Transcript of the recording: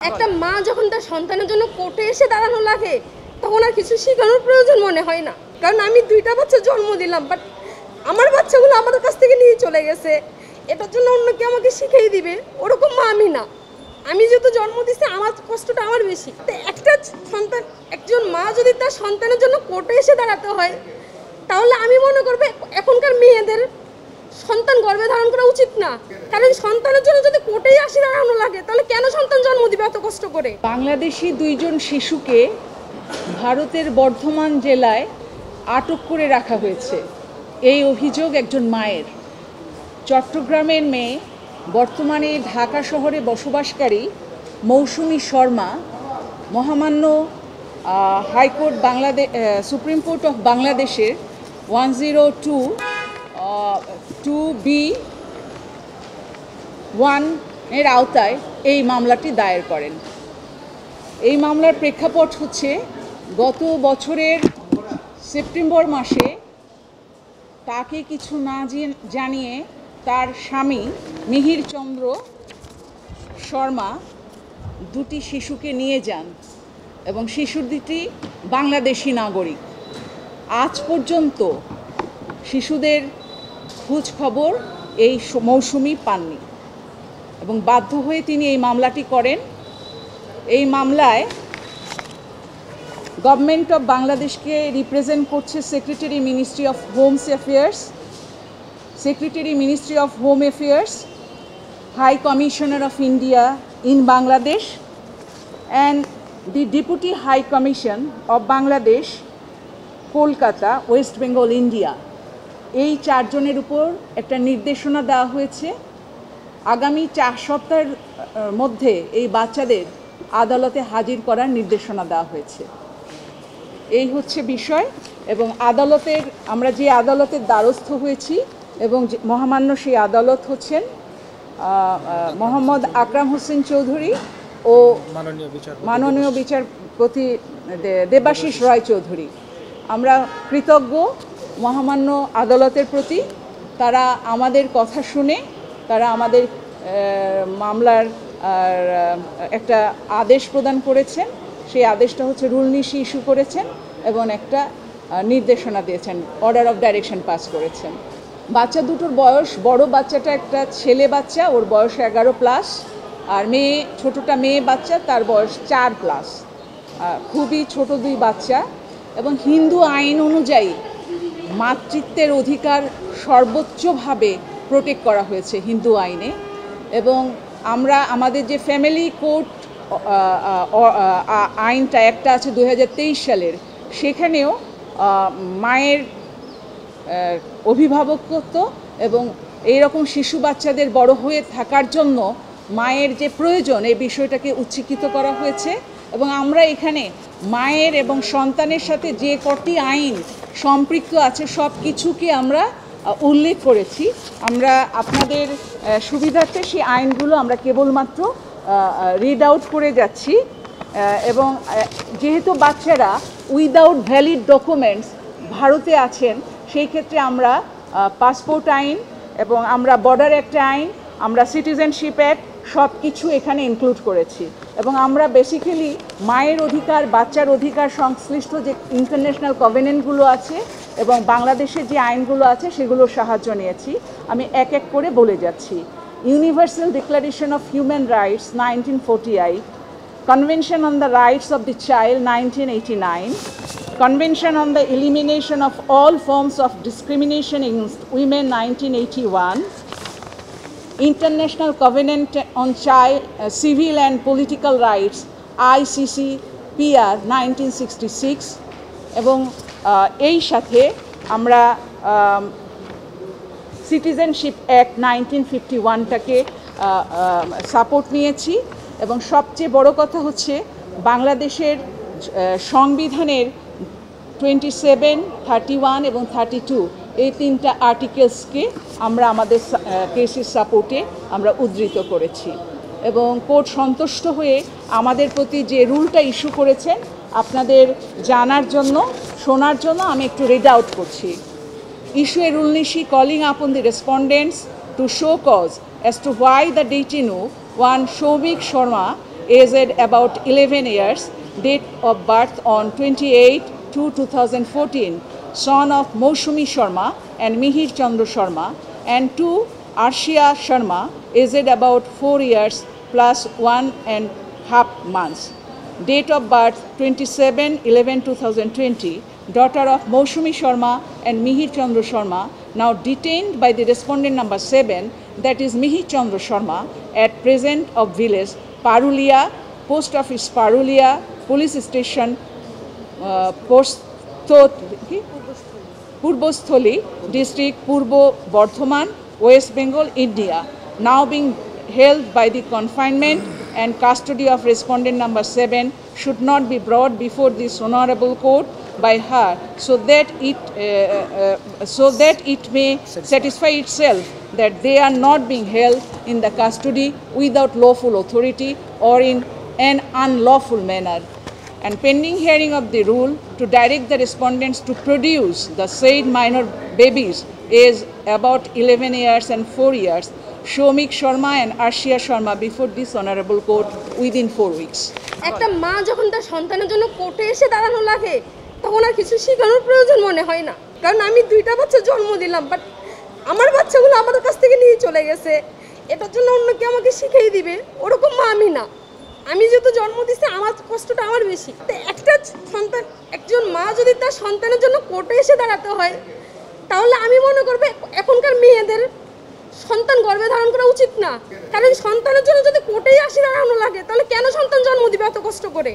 একটা মা যখন তার সন্তানের জন্য কোর্টে এসে দাঁড়ানো লাগে তখন আর কিছু শেখানোর প্রয়োজন মনে হয় না। কারণ আমি 2টা বাচ্চা জন্ম দিলাম, বাট আমার বাচ্চাগুলো আমার কাছ থেকে নিয়ে চলে গেছে। এটার জন্য অন্য কেউ আমাকে শিখিয়ে দিবে ওরকম মা আমি না। আমি যেহেতু জন্ম দিচ্ছি আমার কষ্টটা আমার বেশি। একটা সন্তান, একজন মা যদি তার সন্তানের জন্য কোর্টে এসে দাঁড়াতে হয় তাহলে আমি মনে করবো এখনকার মেয়েদের সন্তান গর্ভে ধারণ করা উচিত না। কারণ সন্তানের জন্য যদি কোর্টেই আসি দাঁড়ানো লাগে তাহলে কেন সন্তান জন্ম দিবে এত কষ্ট করে? বাংলাদেশি 2 জন শিশুকে ভারতের বর্ধমান জেলায় আটক করে রাখা হয়েছে। এই অভিযোগ একজন মায়ের। চট্টগ্রামের মেয়ে, বর্তমানে ঢাকা শহরে বসবাসকারী মৌসুমী শর্মা মহামান্য হাইকোর্ট সুপ্রিম কোর্ট অফ বাংলাদেশের 102B1 এর আওতায় এই মামলাটি দায়ের করেন। এই মামলার প্রেক্ষাপট হচ্ছে গত বছরের সেপ্টেম্বর মাসে তাকে কিছু না জানিয়ে তার স্বামী মিহির চন্দ্র শর্মা 2টি শিশুকে নিয়ে যান এবং শিশু দুটি বাংলাদেশি নাগরিক। আজ পর্যন্ত শিশুদের খোঁজ খবর এই মৌসুমি পাননি এবং বাধ্য হয়ে তিনি এই মামলাটি করেন। এই মামলায় গভর্নমেন্ট অফ বাংলাদেশকে রিপ্রেজেন্ট করছে secretary ministry of home affairs, high commissioner of India in Bangladesh and the deputy high commission of Bangladesh, Kolkata, West Bengal, India. এই 4 জনের উপর একটা নির্দেশনা দেওয়া হয়েছে। আগামী 4 সপ্তাহের মধ্যে এই বাচ্চাদের আদালতে হাজির করার নির্দেশনা দেওয়া হয়েছে। এই হচ্ছে বিষয়। এবং আমরা যে আদালতের দ্বারস্থ হয়েছি এবং মহামান্য সেই আদালত হচ্ছেন মোহাম্মদ আকরাম হোসেন চৌধুরী ও মাননীয় বিচারপতি দেবাশিস রায় চৌধুরী। আমরা কৃতজ্ঞ মহামান্য আদালতের প্রতি। তারা আমাদের কথা শুনে তারা আমাদের মামলার একটা আদেশ প্রদান করেছেন। সেই আদেশটা হচ্ছে রুলনিশি ইস্যু করেছেন এবং একটা নির্দেশনা দিয়েছেন, অর্ডার অফ ডাইরেকশন পাস করেছেন। বাচ্চা দুটোর বয়স, বড় বাচ্চাটা একটা ছেলে বাচ্চা, ওর বয়স 11+, আর ছোটটা মেয়ে বাচ্চা, তার বয়স 4+। খুবই ছোট 2 বাচ্চা। এবং হিন্দু আইন অনুযায়ী মাতৃত্বের অধিকার সর্বোচ্চভাবে প্রোটেক্ট করা হয়েছে হিন্দু আইনে। এবং আমাদের যে ফ্যামিলি কোর্ট আইনটা একটা আছে 2023 সালের, সেখানেও মায়ের অভিভাবকত্ব এবং এইরকম শিশু বাচ্চাদের বড় হয়ে থাকার জন্য মায়ের যে প্রয়োজন, এই বিষয়টাকে উচ্চকিত করা হয়েছে। এবং আমরা এখানে মায়ের এবং সন্তানের সাথে যে কটি আইন সম্পৃক্ত আছে সব কিছুকে আমরা উল্লেখ করেছি। আমরা আপনাদের সুবিধার্থে সেই আইনগুলো আমরা কেবলমাত্র রিড আউট করে যাচ্ছি। এবং যেহেতু বাচ্চারা উইদাউট ভ্যালিড ডকুমেন্টস ভারতে আছেন, সেই ক্ষেত্রে আমরা পাসপোর্ট আইন এবং আমরা বর্ডার অ্যাক্ট আইন, আমরা সিটিজেনশিপ অ্যাক্ট সব কিছু এখানে ইনক্লুড করেছি। এবং আমরা বেসিক্যালি মায়ের অধিকার, বাচ্চার অধিকার সংশ্লিষ্ট যে ইন্টারন্যাশনাল কভেনেন্টগুলো আছে এবং বাংলাদেশের যে আইনগুলো আছে সেগুলোর সাহায্য নিয়েছি। আমি এক এক করে বলে যাচ্ছি। Universal declaration of human rights 1948, Convention on the Rights of the Child 1989, Convention on the Elimination of All Forms of Discrimination Against Women 1981, International Covenant on Child Civil and Political Rights ICCPR 1966, এবং এই সাথে আমরা citizenship act 1951টাকে support নিয়েছি। এবং সবচেয়ে বড় কথা হচ্ছে বাংলাদেশের সংবিধানের 27, 31 এবং 32 এই 3টা আর্টিকেলসকে আমরা আমাদের কেসের সাপোর্টে আমরা উদ্ধৃত করেছি। এবং কোর্ট সন্তুষ্ট হয়ে আমাদের প্রতি যে রুলটা ইস্যু করেছেন আপনাদের জানার জন্য, শোনার জন্য আমি একটু রিড আউট করছি। Issue a rule nishi calling upon the respondents to show cause as to why the detainee, one Shobik Sharma, aged about 11 years, date of birth on 28/2/2014, son of Mousumi Sharma and Mihir Chandra Sharma, and 2 Arshia Sharma, aged about 4 years plus 1.5 months. Date of birth 27/11/2020, daughter of Mousumi Sharma and Mihir Chandra Sharma, now detained by the respondent number 7, that is Mihir Chandra Sharma, at present of village Parulia, post office Parulia, police station Purbostholi, district Purbo Bardhaman, West Bengal, India, now being held by the confinement and custody of respondent number 7, should not be brought before this honorable court by her, so that it may satisfy itself that they are not being held in the custody without lawful authority or in an unlawful manner, and pending hearing of the rule, to direct the respondents to produce the said minor babies aged about 11 years and 4 years, Shomik Sharma and Arshia Sharma, before this honorable court within 4 weeks. একটা মা যখন তার সন্তানের জন্য কোর্টে এসে দাঁড়ানো লাগে তখন আর কিছু শেখানোর প্রয়োজন মনে হয় না, কারণ আমি 2টা বাচ্চা জন্ম দিলাম, বাট আমার বাচ্চাগুলো আমার কাছ থেকে নিয়ে চলে গেছে। এটার জন্য অন্য কেউ আমাকে শিখিয়ে দিবে ওরকম মা আমি না। আমি যেহেতু জন্ম দিচ্ছি আমার কষ্টটা আমার বেশি। তো একটা সন্তান, একজন মা যদি তার সন্তানের জন্য কোর্টে এসে দাঁড়াতে হয়, তাহলে আমি মনে করবো এখনকার মেয়েদের সন্তান গর্ভে ধারণ করা উচিত না। কারণ সন্তানের জন্য যদি কোর্টেই আসি দাঁড়ানো লাগে, তাহলে কেন সন্তান জন্ম দিবে এত কষ্ট করে?